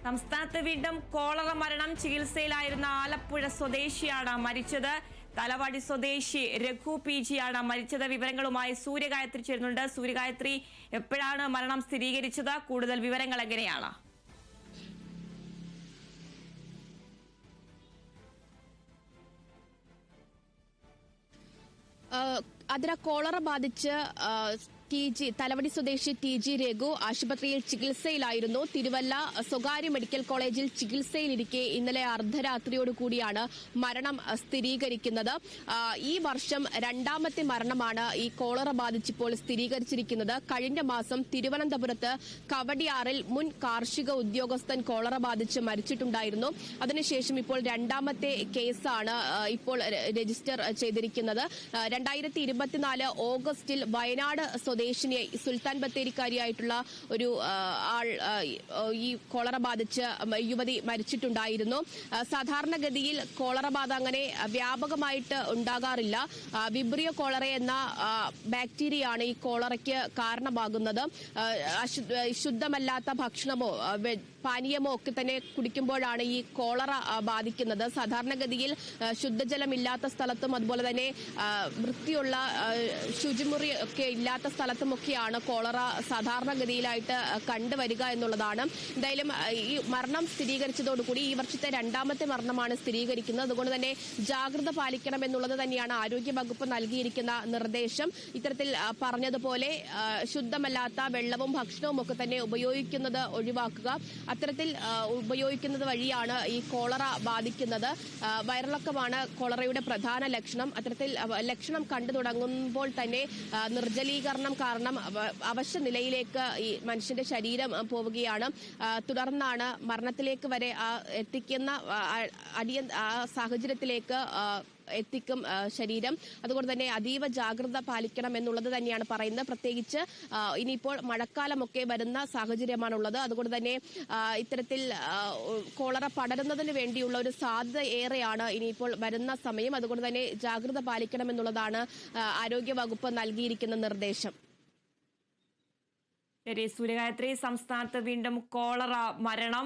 സംസ്ഥാനത്ത് വീണ്ടും കോളറ മരണം. ചികിത്സയിലായിരുന്ന ആലപ്പുഴ സ്വദേശിയാണ് മരിച്ചത്. തലവാടി സ്വദേശി രഘു PG ആണ് മരിച്ചത്. വിവരങ്ങളുമായി സൂര്യഗായത്രി ചേരുന്നുണ്ട്. സൂര്യഗായത്രി, എപ്പോഴാണ് മരണം സ്ഥിരീകരിച്ചത്? കൂടുതൽ വിവരങ്ങൾ എങ്ങനെയാണ്? അതിര കോളറ ബാധിച്ച് തലവടി സ്വദേശി TG രഘു ആശുപത്രിയിൽ ചികിത്സയിലായിരുന്നു. തിരുവല്ല സ്വകാര്യ മെഡിക്കൽ കോളേജിൽ ചികിത്സയിലിരിക്കെ ഇന്നലെ അർദ്ധരാത്രിയോടുകൂടിയാണ് മരണം സ്ഥിരീകരിക്കുന്നത്. ഈ വർഷം രണ്ടാമത്തെ മരണമാണ് ഈ കോളറ ബാധിച്ചിപ്പോൾ സ്ഥിരീകരിച്ചിരിക്കുന്നത്. കഴിഞ്ഞ മാസം തിരുവനന്തപുരത്ത് കവടിയാറിൽ മുൻ കാർഷിക ഉദ്യോഗസ്ഥൻ കോളറ ബാധിച്ച് മരിച്ചിട്ടുണ്ടായിരുന്നു. അതിനുശേഷം ഇപ്പോൾ രണ്ടാമത്തെ കേസാണ് ഇപ്പോൾ രജിസ്റ്റർ ചെയ്തിരിക്കുന്നത്. 2024 ഓഗസ്റ്റിൽ വയനാട് സ്വദേശിനിയെ സുൽത്താൻ ബത്തേരിക്കാരിയായിട്ടുള്ള ഒരു ആൾ ഈ കോളറ ബാധിച്ച് യുവതി മരിച്ചിട്ടുണ്ടായിരുന്നു. സാധാരണഗതിയിൽ കോളറ ബാധ അങ്ങനെ വ്യാപകമായിട്ട് ഉണ്ടാകാറില്ല. വിബ്രിയോ കോളറ എന്ന ബാക്ടീരിയയാണ് ഈ കോളറയ്ക്ക് കാരണമാകുന്നത്. ശുദ്ധമല്ലാത്ത ഭക്ഷണമോ പാനീയമോ ഒക്കെ തന്നെ കുടിക്കുമ്പോഴാണ് ഈ കോളറ ബാധിക്കുന്നത്. സാധാരണഗതിയിൽ ശുദ്ധജലമില്ലാത്ത സ്ഥലത്തും അതുപോലെ തന്നെ വൃത്തിയുള്ള ശുചിമുറി ഒക്കെ ഇല്ലാത്ത സ്ഥലത്തുമൊക്കെയാണ് കോളറ സാധാരണഗതിയിലായിട്ട് കണ്ടുവരിക എന്നുള്ളതാണ്. എന്തായാലും ഈ മരണം സ്ഥിരീകരിച്ചതോടുകൂടി ഈ വർഷത്തെ രണ്ടാമത്തെ മരണമാണ് സ്ഥിരീകരിക്കുന്നത്. അതുകൊണ്ട് തന്നെ ജാഗ്രത പാലിക്കണം എന്നുള്ളത് തന്നെയാണ് ആരോഗ്യ വകുപ്പ് നൽകിയിരിക്കുന്ന നിർദ്ദേശം. ഇത്തരത്തിൽ പറഞ്ഞതുപോലെ ശുദ്ധമല്ലാത്ത വെള്ളവും ഭക്ഷണവും ഒക്കെ തന്നെ ഉപയോഗിക്കുന്നത് ഒഴിവാക്കുക. അത്തരത്തിൽ ഉപയോഗിക്കുന്നത് വഴിയാണ് ഈ കോളറ ബാധിക്കുന്നത്. വയറിളക്കമാണ് കോളറയുടെ പ്രധാന ലക്ഷണം. അത്തരത്തിൽ ലക്ഷണം കണ്ടു തുടങ്ങുമ്പോൾ തന്നെ നിർജ്ജലീകരണം കാരണം അവശ്യ നിലയിലേക്ക് ഈ മനുഷ്യന്റെ ശരീരം പോവുകയാണ്. തുടർന്നാണ് മരണത്തിലേക്ക് വരെ എത്തിക്കുന്ന സാഹചര്യത്തിലേക്ക് എത്തിക്കും ശരീരം. അതുകൊണ്ട് തന്നെ അതീവ ജാഗ്രത പാലിക്കണം എന്നുള്ളത് തന്നെയാണ് പറയുന്നത്. പ്രത്യേകിച്ച് ഇനിയിപ്പോൾ മഴക്കാലമൊക്കെ വരുന്ന സാഹചര്യമാണുള്ളത്. അതുകൊണ്ട് തന്നെ ഇത്തരത്തിൽ കോളറ പടരുന്നതിന് വേണ്ടിയുള്ള ഒരു സാധ്യത ഏറെയാണ് ഇനിയിപ്പോൾ വരുന്ന സമയം. അതുകൊണ്ട് തന്നെ ജാഗ്രത പാലിക്കണം എന്നുള്ളതാണ് ആരോഗ്യ വകുപ്പ് നൽകിയിരിക്കുന്ന നിർദ്ദേശം. ശരി സൂര്യഗായത്രി, സംസ്ഥാനത്ത് വീണ്ടും കോളറ മരണം.